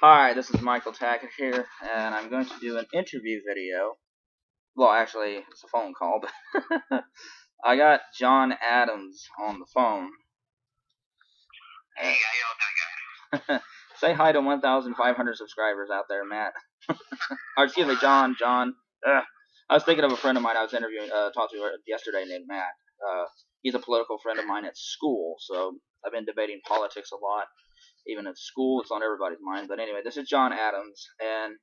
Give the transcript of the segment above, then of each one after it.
Hi, this is Michael Tackett here, and I'm going to do an interview video. Well, actually, it's a phone call, but I got John Adams on the phone. Hey, how y'all doing, guys? Say hi to 1,500 subscribers out there, Matt. Or excuse me, John. I was thinking of a friend of mine I was talking to yesterday named Matt. He's a political friend of mine at school, so I've been debating politics a lot. Even at school, it's on everybody's mind. But anyway, this is John Adams, and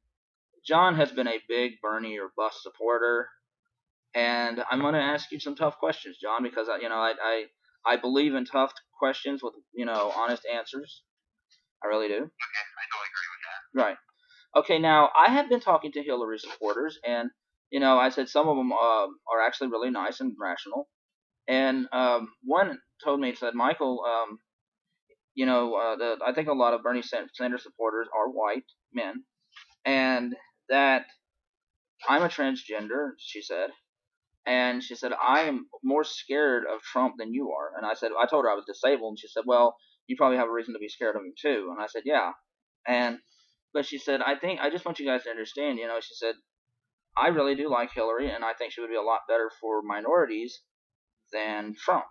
John has been a big Bernie or bust supporter, and I'm going to ask you some tough questions, John, because I believe in tough questions with honest answers. I really do. Okay, I totally agree with that. Right. Okay. Now I have been talking to Hillary supporters, and I said some of them are actually really nice and rational, and one told me, said, Michael, I think a lot of Bernie Sanders supporters are white men, and that I'm a transgender, she said. And she said, I am more scared of Trump than you are. And I told her I was disabled. And she said, well, you probably have a reason to be scared of him too. And I said, yeah. But she said, I just want you guys to understand, she said, I really do like Hillary, and I think she would be a lot better for minorities than Trump.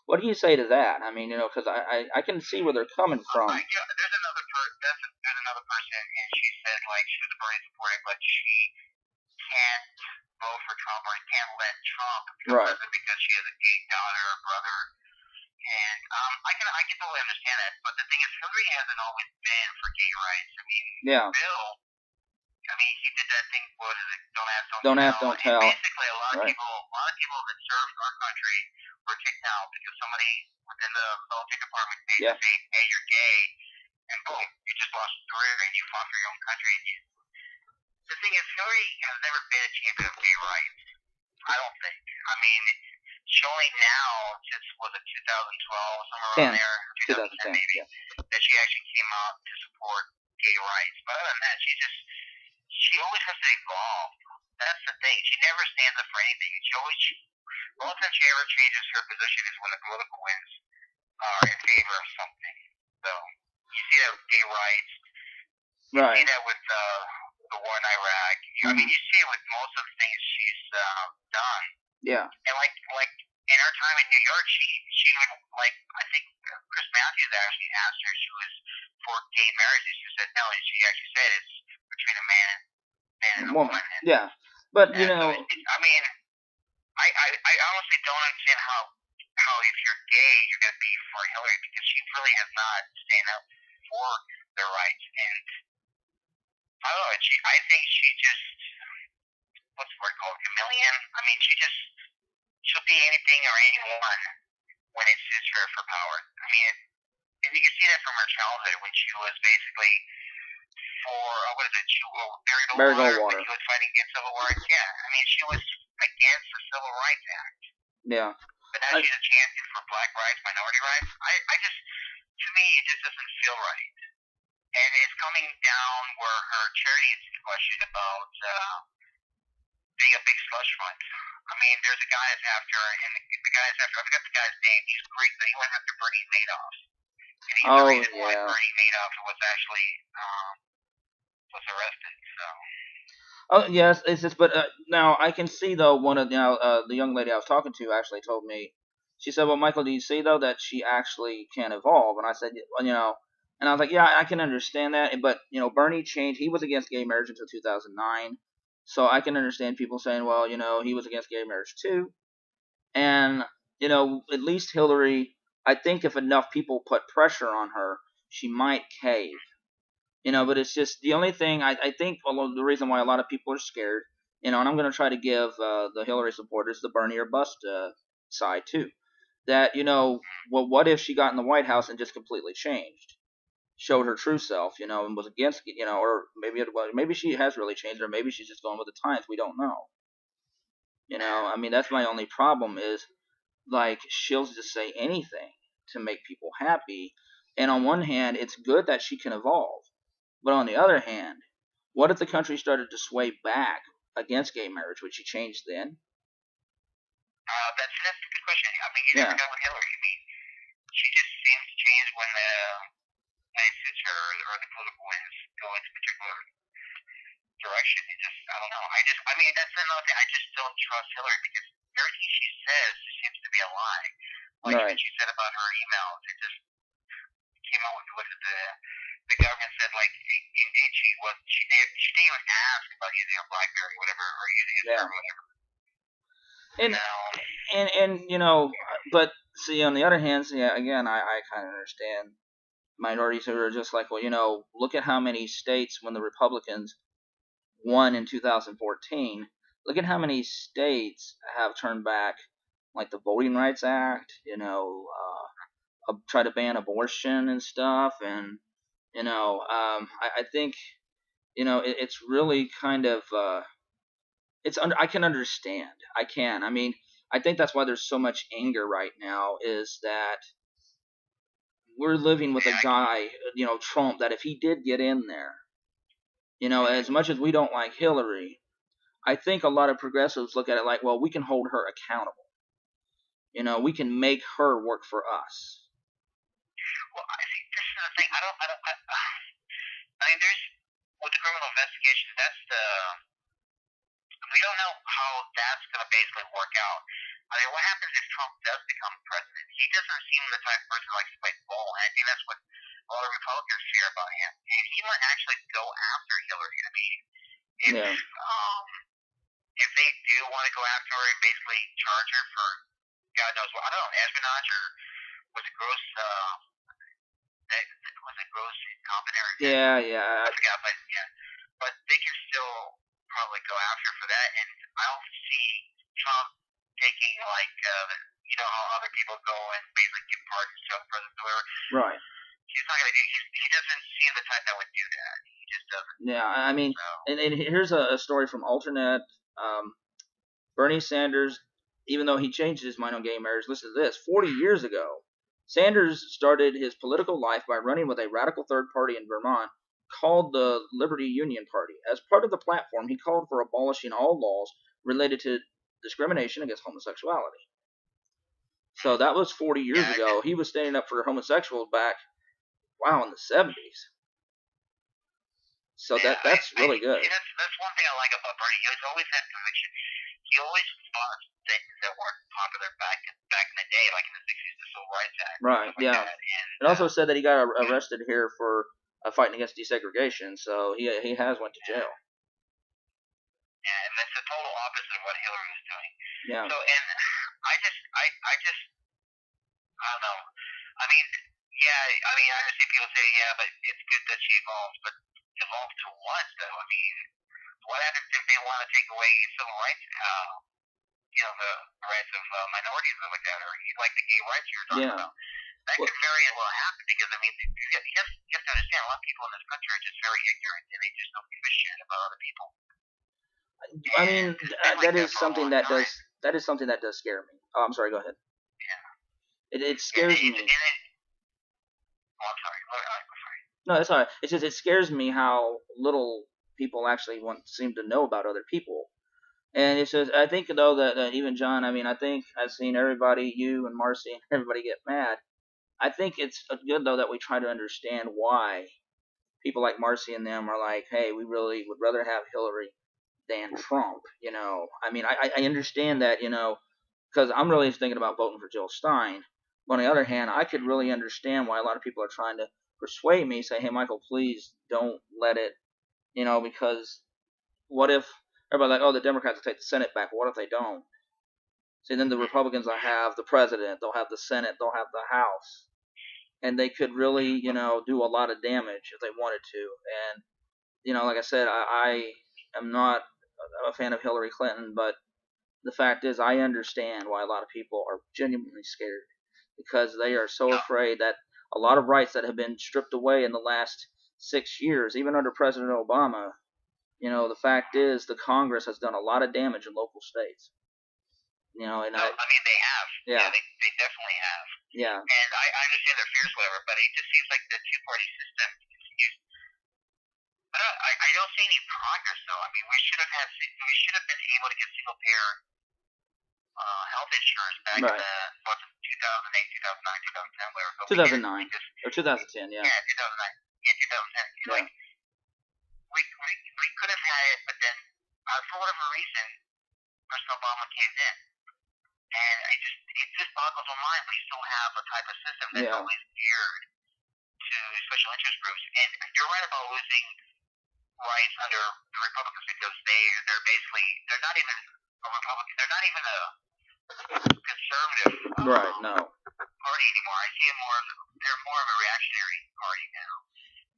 What do you say to that? I mean, because I can see where they're coming from. There's another person, and she said, like, she was a Bernie supporter, but she can't vote for Trump or can't let Trump become president because she has a gay daughter or brother. And I can totally understand that. But the thing is, Hillary hasn't always been for gay rights. I mean, Bill, he did that thing. What is it? Don't ask, don't tell. And basically, a lot of people that served our country were kicked out because somebody within the military department say, "Hey, you're gay," and boom, you just lost your career and you fought for your own country. The thing is, Hillary has never been a champion of gay rights. I don't think. I mean, she only now, since was it 2012, somewhere around there, 2010 maybe, that she actually came out to support gay rights. But other than that, she always has to evolve. That's the thing. She never stands up for anything. The only time she ever changes her position is when the political winds are in favor of something. So you see that with gay rights. You see that with the war in Iraq. I mean, you see it with most of the things she's done. Yeah. And like in her time in New York, she would, like, I think Chris Matthews actually asked her if she was for gay marriage, and she said no, and she actually said it's between a man and a woman. Yeah. But I mean, I honestly don't understand how if you're gay you're gonna be for Hillary, because she really has not stand up for their rights. And I don't know, I think she just, what's the word called, chameleon? I mean, she'll be anything or anyone when it suits her for power. I mean, and you can see that from her childhood when she was basically for, what is it, Barry Goldwater, when she was fighting against civil rights. Yeah, I mean, she was against the Civil Rights Act. Yeah. But now she's a champion for black rights, minority rights. To me, it just doesn't feel right. And it's coming down where her charity is questioned about being a big slush fund. I mean, there's a guy that's after, and the guy that's after, I forgot the guy's name, he's Greek, but he went after Bernie Madoff. And he's the reason why Bernie Madoff was actually was arrested. So. Oh yes, it's just. But now I can see though. One of the young lady I was talking to actually told me. She said, "Well, Michael, do you see though that she actually can evolve?" And I said, "Well, and I was like, yeah, I can understand that. But Bernie changed. He was against gay marriage until 2009, so I can understand people saying, well, he was against gay marriage too. And at least Hillary, I think if enough people put pressure on her, she might cave." But it's just the only thing I think the reason why a lot of people are scared, and I'm going to try to give the Hillary supporters the Bernie or bust side too. That, well, what if she got in the White House and just completely changed, showed her true self, and was against, or maybe she has really changed, or maybe she's just going with the times. We don't know. I mean, that's my only problem is, like, she'll just say anything to make people happy. And on one hand, it's good that she can evolve. But on the other hand, what if the country started to sway back against gay marriage? Would she change then? That's a good question. I mean, you never know with Hillary. I mean, she just seems to change when benefits her or the political winds go in a particular direction. It just, I don't know. I mean, that's another thing. I just don't trust Hillary because everything she says seems to be a lie. Like right. what she said about her emails, it just came out with the government said like indeed she didn't even ask about using a BlackBerry or whatever or using a server or whatever. And but see, on the other hand, yeah, again, I kind of understand minorities who are just like, well, look at how many states when the Republicans won in 2014. Look at how many states have turned back, like the Voting Rights Act, try to ban abortion and stuff, and I think it's really kind of I can understand. I can. I mean, I think that's why there's so much anger right now is that we're living with a guy, Trump, that if he did get in there, as much as we don't like Hillary, I think a lot of progressives look at it like, well, we can hold her accountable. We can make her work for us. Well, I think this is the thing. I mean, there's, with the criminal investigations, we don't know how that's going to basically work out. I mean, what happens if Trump does become president? He doesn't seem the type of person who likes to play ball, and I think that's what a lot of Republicans fear about him. And he might actually go after Hillary. I mean, if they do want to go after her and basically charge her for God knows what, I don't know, espionage or was it gross? Was it gross incompetent? Yeah. I forgot, but yeah. But they can still probably go after for that, and I don't see Trump taking like how other people go and basically give pardons to president or whatever. Right. He's not gonna do. He doesn't seem the type that would do that. He just doesn't. Yeah, I mean, and here's a story from Alternate. Bernie Sanders, even though he changed his mind on gay marriage, listen to this: 40 years ago, Sanders started his political life by running with a radical third party in Vermont called the Liberty Union Party. As part of the platform, he called for abolishing all laws related to discrimination against homosexuality. So that was 40 years ago. He was standing up for homosexuals back, in the 70s. So that's really good. That's one thing I like about Bernie. He's always had conviction. He always fought things that weren't popular back in the day, like in the 60s, the Civil Rights Act. Right, yeah. And also said that he got arrested here for fighting against desegregation, so he has went to jail. Yeah, and that's the total opposite of what Hillary was doing. Yeah. So, and I don't know. I mean, I understand people say, yeah, but it's good that she evolved, but evolved to what, though? I mean, what happens if they want to take away civil rights, the rights of minorities and like that, or like the gay rights you were talking about? That could very well happen because, I mean, you have to understand, a lot of people in this country are just very ignorant and they just don't give a shit about other people. I mean, that is something that does scare me. Oh, I'm sorry. Go ahead. Yeah. It scares me. Oh, I'm sorry. No, that's all right. It's just it scares me how little people actually seem to know about other people. And it's just I think though that even John, I mean, I think I've seen everybody, you and Marcy, and everybody get mad. I think it's good though that we try to understand why people like Marcy and them are like, hey, we really would rather have Hillary than Trump. I mean, I understand that, because I'm really thinking about voting for Jill Stein. But on the other hand, I could really understand why a lot of people are trying to persuade me, say, hey, Michael, please don't let it, because what if everybody's like, oh, the Democrats will take the Senate back. What if they don't? See, then the Republicans will have the president, they'll have the Senate, they'll have the House. And they could really, do a lot of damage if they wanted to. And, like I said, I am not a fan of Hillary Clinton, but the fact is I understand why a lot of people are genuinely scared because they are so afraid that a lot of rights that have been stripped away in the last 6 years, even under President Obama, the fact is the Congress has done a lot of damage in local states. And I mean, they have. Yeah, they definitely have. Yeah. And I understand their fears, whatever, but it just seems like the two-party system continues. But I don't see any progress, though. I mean, we should have been able to get single-payer health insurance back in the 2008, 2009, 2010, whatever. But 2009 or 2010, yeah. Yeah, 2009. Yeah, 2010. Right. Like we could have had it, but then for whatever reason, President Obama came in, and it just boggles my mind. We still have a type of system that's always geared to special interest groups, and you're right about losing rights under the Republicans because they're not even a Republican. They're not even a conservative party anymore. I see they're more of a reactionary party now.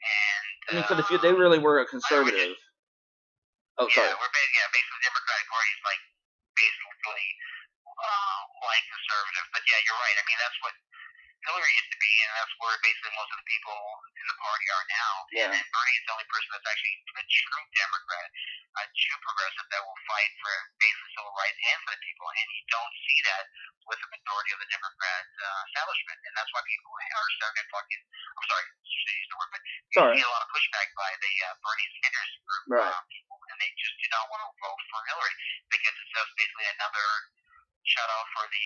And I mean, for they really were a conservative. Basically the Democratic Party is like basically like conservative. But yeah, you're right. I mean, that's what Hillary used to be, and that's where basically most of the people in the party are now. Yeah. And Bernie is the only person that's actually a true Democrat, a true progressive that will fight for basic civil rights and for the people. And you don't see that with the majority of the Democrat establishment, and that's why people are starting to fucking. I'm sorry, you should use the word, but you see a lot of pushback by the Bernie Sanders group people, and they just do not want to vote for Hillary because it's just basically another shut off for the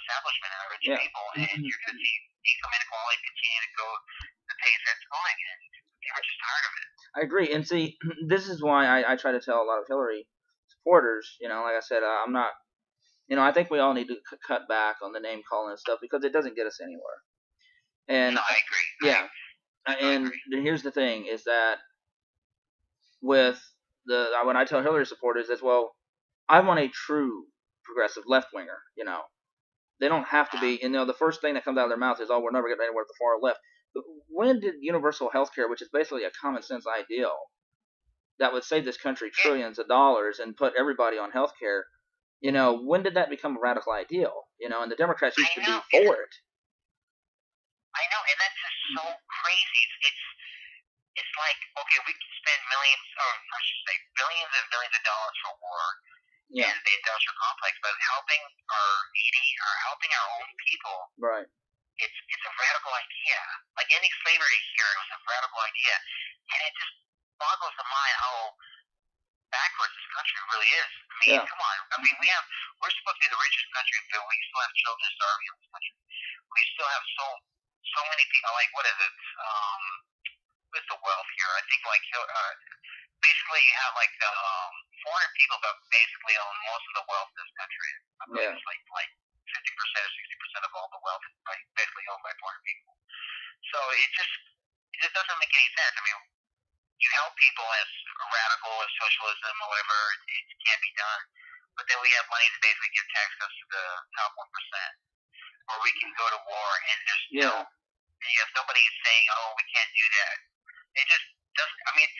establishment and the rich people, and you're going to see income inequality continue to go the pace it's going, and people are just tired of it. I agree, and see, this is why I try to tell a lot of Hillary supporters, like I said, I'm not, I think we all need to cut back on the name calling and stuff because it doesn't get us anywhere. And no, I agree. Yeah, and here's the thing: is that with when I tell Hillary supporters, as well, I want a true progressive left winger. They don't have to be. The first thing that comes out of their mouth is, "Oh, we're never getting anywhere with the far left." But when did universal health care, which is basically a common sense ideal that would save this country trillions of dollars and put everybody on health care, when did that become a radical ideal? And the Democrats used to be for it. I know, and that's just so crazy. It's like, okay, we can spend millions, or I should say billions and billions of dollars for war and the industrial complex, but helping our needy or helping our own people, right? It's a radical idea. Like ending slavery here was a radical idea, and it just boggles the mind how backwards this country really is. I mean, come on. I mean, we're supposed to be the richest country, but we still have children starving in this country. We still have so many people. Like, what is it? What's the wealth here? I think basically you have 400 people that basically own most of the wealth in this country. I believe it's like 50% or 60% of all the wealth is basically owned by 400 people. So it just doesn't make any sense. I mean, you help people as radical as socialism or whatever, it can't be done. But then we have money to basically give tax cuts to the top 1%. Or we can go to war and just, if somebody is saying, oh, we can't do that. It just doesn't, I mean,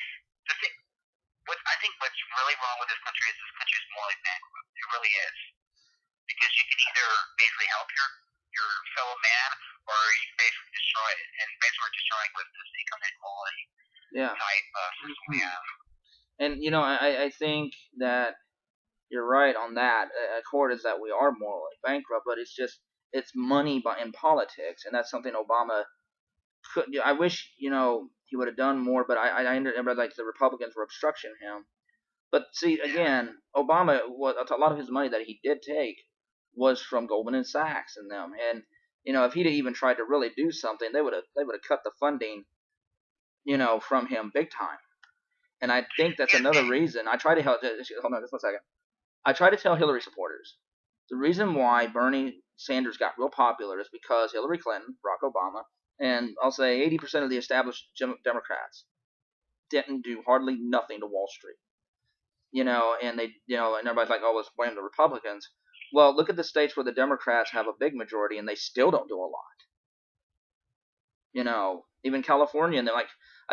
I think what's really wrong with this country is this country is morally bankrupt. It really is. Because you can either basically help your fellow man, or you can basically destroy it. And basically we're destroying with this income inequality type system we have. And, I think that you're right on that. Accord is that we are morally bankrupt, but it's it's money in politics, and that's something Obama could. I wish, he would have done more, but I remember the Republicans were obstructing him. But see, again, Obama, a lot of his money that he did take was from Goldman & Sachs and them. And, if he'd even tried to really do something, they would have cut the funding, from him big time. And I think that's another reason. I try to hold on just 1 second. I try to tell Hillary supporters, the reason why Bernie Sanders got real popular is because Hillary Clinton, Barack Obama, and I'll say 80% of the established Democrats didn't do hardly nothing to Wall Street. And they, and everybody's like, oh, let's blame the Republicans. Well, look at the states where the Democrats have a big majority and they still don't do a lot. Even California, and I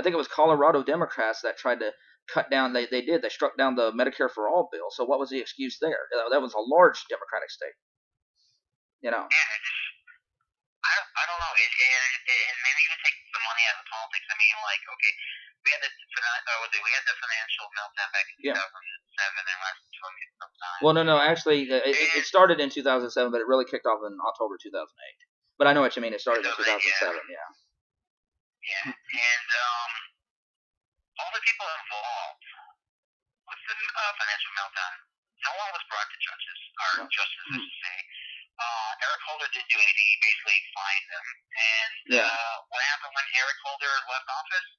think it was Colorado Democrats that tried to cut down, they struck down the Medicare for All bill. So what was the excuse there? That was a large Democratic state. Yeah, I don't know. And maybe even take the money out of politics. I mean, okay, we had the financial meltdown back in 2007 and last sometime. Well, no, actually, it started in 2007, but it really kicked off in October 2008. But I know what you mean. It started in 2007, Yeah, and all the people involved with the financial meltdown no one was brought to justice, or justice, I should say. Eric Holder didn't do anything. He basically fined them. And what happened when Eric Holder left office?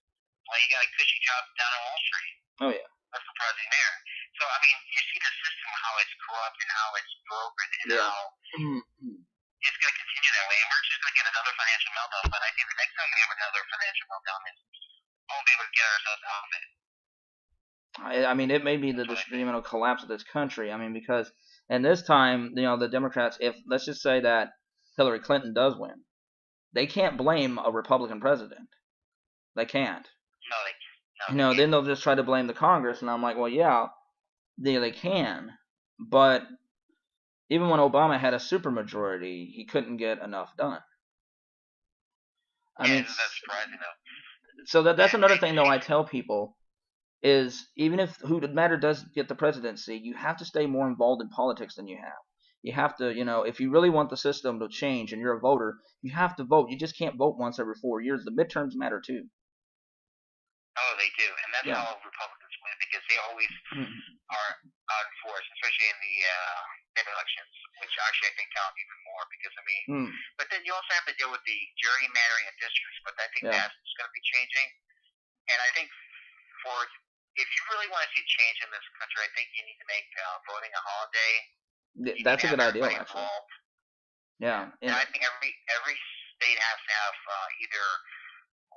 Well, he got a cushy job down on Wall Street. Oh, yeah. That's surprising there. So, I mean, you see the system, how it's corrupt and how it's broken and how it's going to continue that way. And we're just going to get another financial meltdown. But I think the next time we have another financial meltdown, we'll be able to get ourselves out of it. I mean, it may be the collapse of this country. I mean, because, and this time, the Democrats, if, let's just say that Hillary Clinton does win, they can't blame a Republican president. They can't. No, they can't. Then they'll just try to blame the Congress, and I'm like, well, yeah, they can, but even when Obama had a supermajority, he couldn't get enough done. I mean, that's surprising, though. So that's another thing, though, I tell people, is even if who matter does get the presidency, you have to stay more involved in politics than you have. You have to, if you really want the system to change and you're a voter, you have to vote. You just can't vote once every 4 years. The midterms matter, too. Oh, they do, and that's how Republicans win, because they always are out in force, especially in the elections, which actually I think count even more, because, I mean, but then you also have to deal with the gerrymandering of districts, but I think that's going to be changing, and I think if you really want to see change in this country, I think you need to make voting a holiday. That's a good idea, actually. Yeah. And I think every state has to have either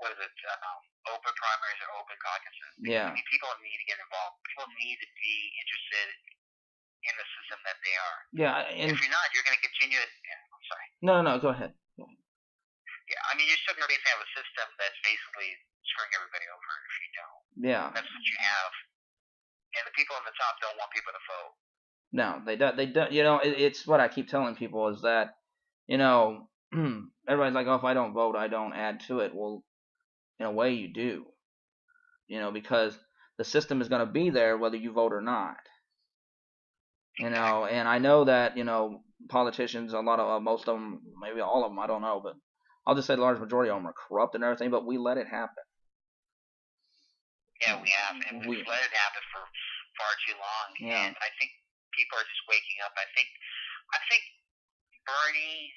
open primaries or open caucuses. Yeah. I mean, people need to get involved. People need to be interested in the system that they are. Yeah. And if you're not, you're going to continue. I'm sorry. No, go ahead. Yeah, I mean, you're still going to basically have a system that's basically screwing everybody over if you don't. Yeah. That's what you have. And the people on the top don't want people to vote. No, they don't. It's what I keep telling people is that, everybody's like, oh, if I don't vote, I don't add to it. Well, in a way you do, because the system is going to be there whether you vote or not. And I know that, politicians, most of them, maybe all of them, I don't know, but I'll just say the large majority of them are corrupt and everything, but we let it happen. Yeah, we have, and we've let it happen for far too long. Yeah. And I think people are just waking up. I think Bernie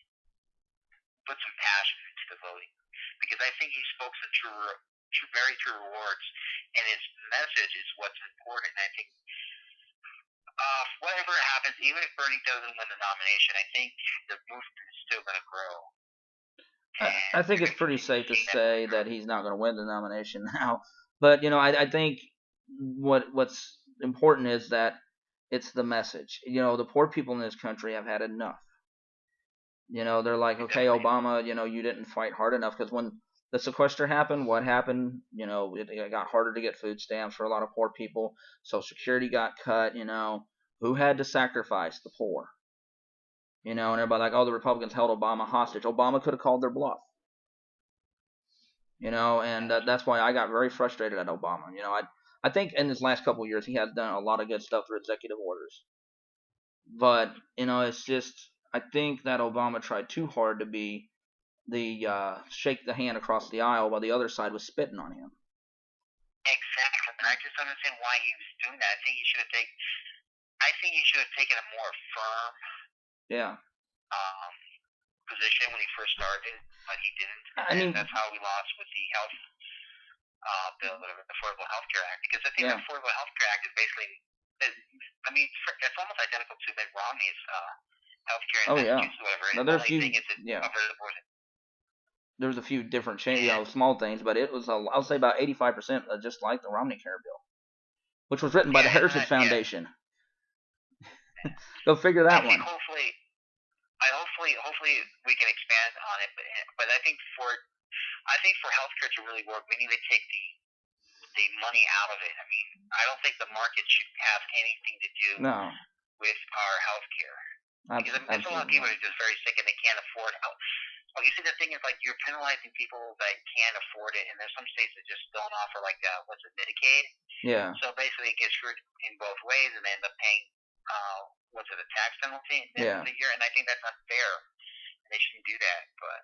put some passion into the voting, because I think he spoke some very true words, and his message is what's important. I think whatever happens, even if Bernie doesn't win the nomination, I think the movement is still going to grow. I think it's pretty safe to say that he's not going to win the nomination now. But, I think what's important is that it's the message. The poor people in this country have had enough. They're like, okay, Obama, you didn't fight hard enough, because when the sequester happened, what happened? It got harder to get food stamps for a lot of poor people. Social Security got cut, Who had to sacrifice? The poor. And everybody like, oh, the Republicans held Obama hostage. Obama could have called their bluff. And that's why I got very frustrated at Obama. I think in his last couple of years he has done a lot of good stuff through executive orders. But, it's just, I think that Obama tried too hard to be the shake the hand across the aisle while the other side was spitting on him. Exactly. And I just understand why he was doing that. I think he should have taken a more firm position when he first started, but he didn't. And that's how we lost with the health bill, the Affordable Health Care Act, because I think the Affordable Health Care Act is basically, it's almost identical to Mitt Romney's health care in Massachusetts or whatever. Now, there was a few different changes, small things, but it was, I'll say about 85% just like the Romney Care bill, which was written by the Heritage Foundation. Go figure that one. Hopefully we can expand on it, but I think for healthcare to really work, we need to take the money out of it. I mean, I don't think the market should have anything to do with our healthcare. Because there's a lot of people who are just very sick and they can't afford health. Well, you see, the thing is, like, you're penalizing people that can't afford it, and there's some states that just don't offer, like, Medicaid? Yeah. So basically it gets screwed in both ways, and they end up paying, a tax penalty at the end of the year, and I think that's unfair. They shouldn't do that, but...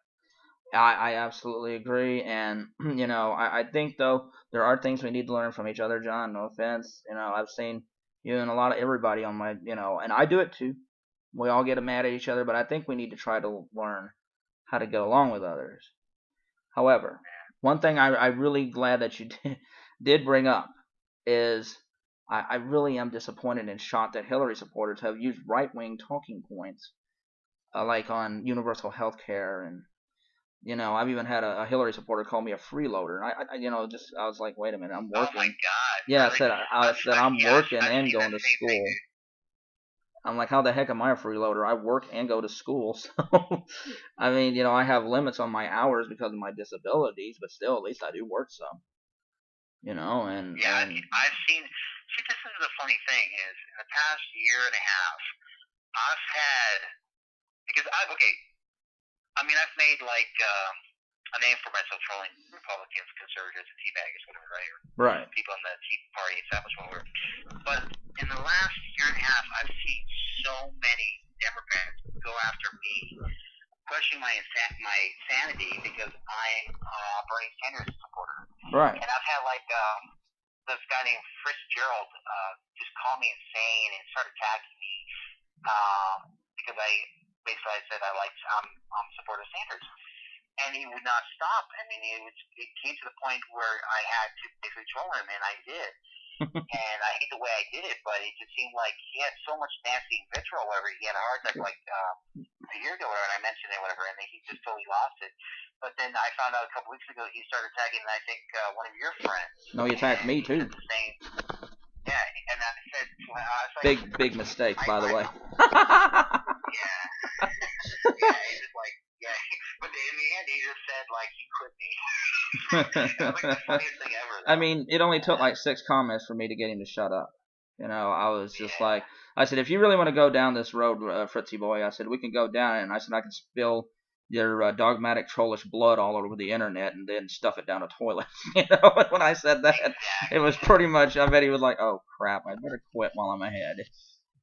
I absolutely agree, and, I think, though, there are things we need to learn from each other, John, no offense. I've seen You and a lot of everybody on my, and I do it too. We all get mad at each other, but I think we need to try to learn how to get along with others. However, one thing I'm really glad that you did bring up is I really am disappointed and shocked that Hillary supporters have used right-wing talking points, like on universal health care. And I've even had a Hillary supporter call me a freeloader. I was like, wait a minute, I'm working. Oh my God! Yeah, really? I said I'm working and going to school. I'm like, how the heck am I a freeloader? I work and go to school. So, I mean, I have limits on my hours because of my disabilities, but still, at least I do work some. And yeah, I've seen. See, this is the funny thing is, in the past year and a half, I've had because I've made like a name for myself trolling Republicans, conservatives, and teabaggers, whatever, right? Right. People in the Tea Party establishment. But in the last year and a half, I've seen so many Democrats go after me, questioning my sanity because I'm a Bernie Sanders supporter. Right. And I've had like this guy named Fitzgerald just call me insane and start attacking me because I said I'm supporter of Sanders. And he would not stop. I mean, it came to the point where I had to basically troll him, and I did. And I hate the way I did it, but it just seemed like he had so much nasty vitriol over it. He had a heart attack like a year ago, and I mentioned it, whatever, and he just totally lost it. But then I found out a couple weeks ago he started attacking, I think, one of your friends. No, he attacked me too. Yeah, and I said, like, big mistake, by the way. Yeah. Yeah, he just like, yeah. But in the end, he just said, like, he quit me. That was like the funniest thing ever. Though. I mean, it only took like 6 comments for me to get him to shut up. I was just like, I said, if you really want to go down this road, Fritzy boy, I said, we can go down it. And I said, I can spill your dogmatic trollish blood all over the internet and then stuff it down a toilet. When I said that, it was pretty much, I bet he was like, oh crap, I better quit while I'm ahead.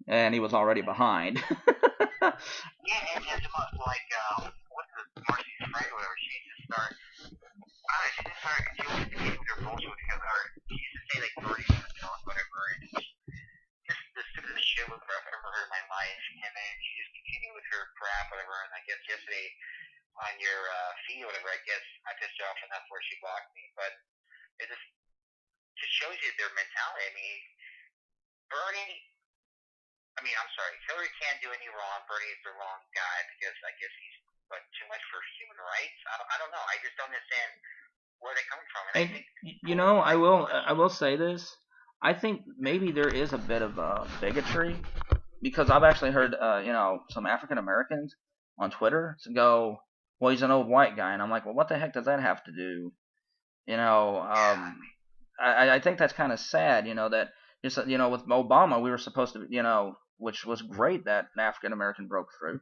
And he was already behind. Yeah, and like, what's the Marcy's friend or whatever, she just started continuing with her bullshit because she used to say like Bernie was whatever, and just the stupidest shit with her I've ever heard in my life, and then she just continued with her crap, whatever, and I guess yesterday on your feed or whatever, I guess I pissed her off and that's where she blocked me, but it just shows you their mentality. I mean, I'm sorry, Hillary can't do any wrong. Bernie is the wrong guy because I guess he's too much for human rights. I don't know. I just don't understand where they're coming from. And I will say this. I think maybe there is a bit of bigotry because I've actually heard some African Americans on Twitter go, well, he's an old white guy, and I'm like, well, what the heck does that have to do? I think that's kind of sad. That just with Obama, we were supposed to which was great that an African American broke through.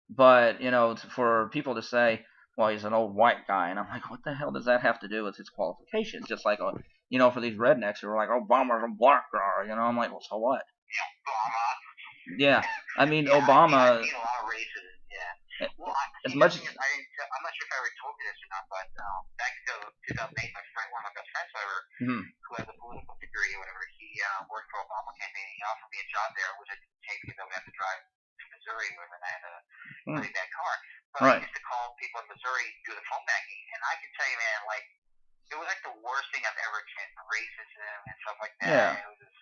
But, for people to say, well, he's an old white guy, and I'm like, what the hell does that have to do with his qualifications? Just like, for these rednecks who are like, Obama's a black guy, I'm like, well, so what? Yeah, I mean, Obama. I've seen a lot of races, yeah. Well, as much. I'm not sure if I already told you this or not, but back in 2008, my friend, one of my best friends, however, who has a political degree or whatever, he worked for Obama campaign. He offered me a job there, which I didn't take because I would have to drive to Missouri, wherever, and I had a really bad car. But I used to call people in Missouri do the phone banking, and I can tell you, man, like, it was like the worst thing I've ever experienced, racism and stuff like that. Yeah. It was just,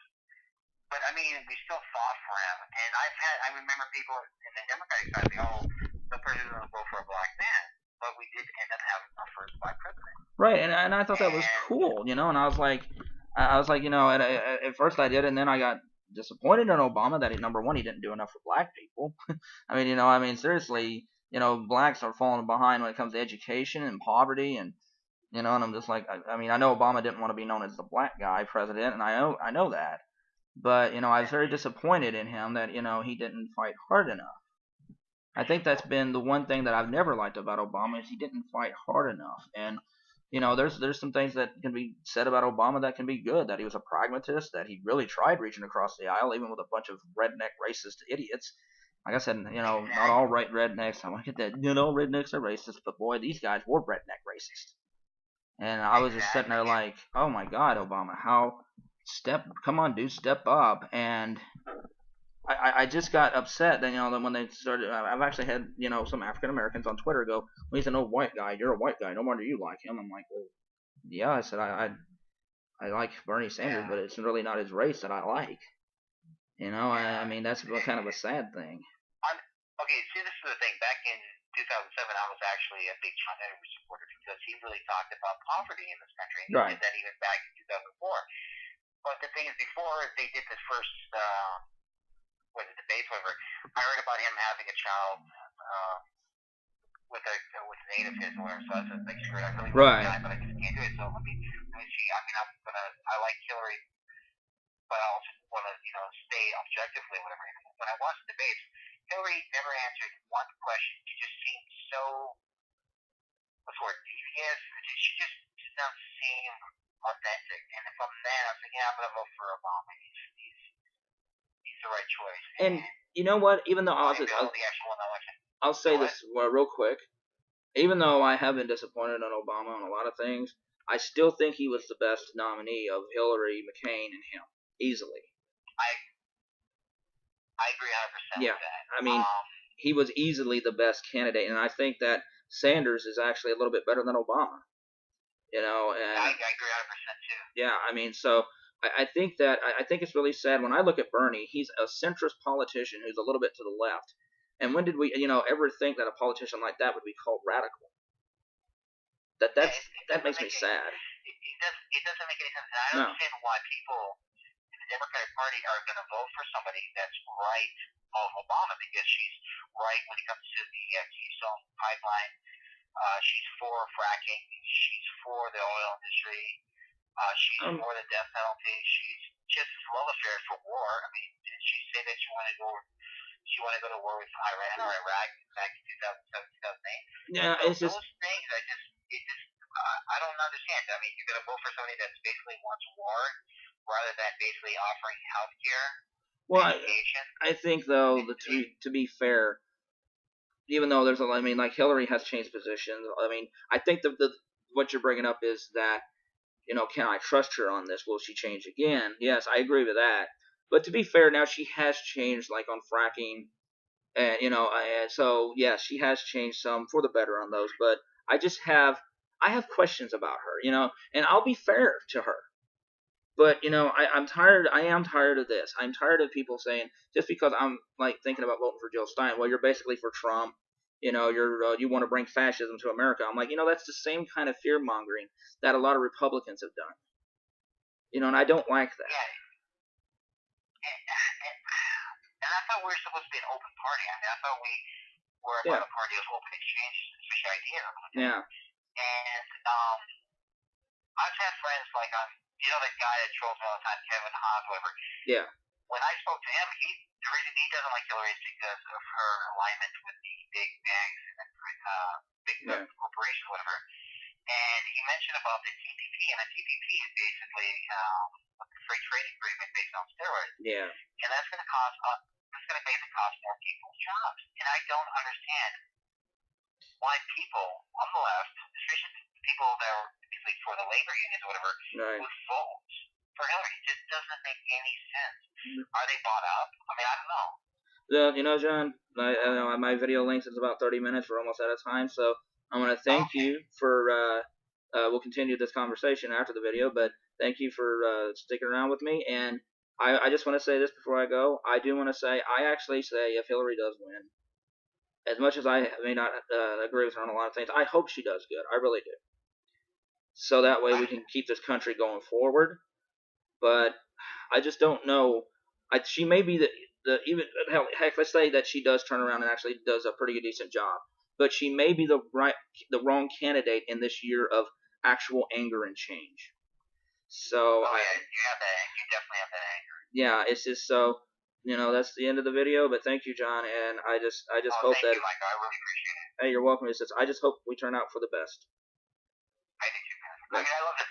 but I mean, we still fought for him, and I remember people in the Democratic side saying, "Oh, the president will vote for a black man," but we did end up having our first black president. Right, and I thought that was cool, and I was like, at first I did, and then I got disappointed in Obama that number one, he didn't do enough for black people. I mean, seriously, blacks are falling behind when it comes to education and poverty, and and I'm just like, I mean, I know Obama didn't want to be known as the black guy president, and I know that. But, I was very disappointed in him that, he didn't fight hard enough. I think that's been the one thing that I've never liked about Obama is he didn't fight hard enough. And, there's some things that can be said about Obama that can be good, that he was a pragmatist, that he really tried reaching across the aisle, even with a bunch of redneck racist idiots. Like I said, not all right rednecks. I want to get that, rednecks are racist, but boy, these guys were redneck racist. And I was just sitting there like, oh my God, Obama, how come on, dude, step up. And I just got upset that that when they started, I've actually had some African Americans on Twitter go, well, he's an old white guy. You're a white guy. No wonder you like him. I'm like, well, yeah. I said I like Bernie Sanders, but it's really not his race that I like. I mean that's kind of a sad thing. Okay, see, this is the thing. Back in 2007, I was actually a big John Edwards supporter because he really talked about poverty in this country, and he did that even back in 2004. But the thing is, before they did this first, debate, whatever, I heard about him having a child with a native his or whatever. So I was like, screw it, I really want to die, but I just can't do it. So let me see. I mean, I like Hillary, but I also want to stay objectively, whatever. When I watched the debates, Hillary never answered one question. She just seemed so, what's the word, devious. She just did not seem authentic. And from then, I was like, yeah, I'm going to vote for Obama. He's the right choice. And you know what? Even though I'll say this real quick. Even though I have been disappointed on Obama on a lot of things, I still think he was the best nominee of Hillary, McCain, and him. Easily. I agree 100% with that. I mean, he was easily the best candidate, and I think that Sanders is actually a little bit better than Obama. And I agree 100% too. Yeah, I mean, so I think it's really sad when I look at Bernie. He's a centrist politician who's a little bit to the left. And when did we, ever think that a politician like that would be called radical? That makes me sad. It doesn't make any sense. And I don't understand why people in the Democratic Party are going to vote for somebody that's right of Obama, because she's right when it comes to the Keystone Pipeline. She's for fracking. She's for the oil industry. She's for the death penalty. She's just love affairs for war. I mean, did she say that she wanted to go to war with Iran or Iraq back in 2007, 2008? Yeah, so it's just those things. I don't understand. I mean, you're going to vote for somebody that's basically wants war rather than basically offering health care, education. I think though, to be fair, even though there's like Hillary has changed positions. I mean, I think what you're bringing up is that, can I trust her on this? Will she change again? Yes, I agree with that. But to be fair, now she has changed, like on fracking, and so yes, she has changed some for the better on those. But I have questions about her, and I'll be fair to her. But I'm tired. I am tired of this. I'm tired of people saying just because I'm like thinking about voting for Jill Stein, well, you're basically for Trump. You want to bring fascism to America. I'm like, that's the same kind of fear mongering that a lot of Republicans have done. And I don't like that. Yeah. And I thought we were supposed to be an open party. I mean, I thought we were about a party of open exchange, especially ideas. Yeah. And I've had friends like that guy that trolls me all the time, Kevin Haas, whatever. Yeah. When I spoke to him, the reason he doesn't like Hillary is because of her alignment with the big banks and big corporations, whatever. And he mentioned about the TPP, and the TPP is basically a free trade agreement based on steroids. Yeah. And that's going to basically cost more people jobs. And I don't understand why people on the left, especially people that are basically for the labor unions or whatever, would vote for Hillary. It just doesn't make any sense. Are they bought up? I mean, I don't know. John, my video length is about 30 minutes. We're almost out of time, so I want to thank you for. We'll continue this conversation after the video, but thank you for sticking around with me. And I just want to say this before I go. I do want to say I actually say if Hillary does win, as much as I may not agree with her on a lot of things, I hope she does good. I really do. So that way we can keep this country going forward. But I just don't know. She may be even heck, let's say that she does turn around and actually does a pretty decent job. But she may be the wrong candidate in this year of actual anger and change. So you definitely have that anger. Yeah, it's just so. That's the end of the video. But thank you, John, and I just hope that. Thank you, Michael. I really appreciate it. Hey, you're welcome. I just hope we turn out for the best. I do too, man. I mean, I love this.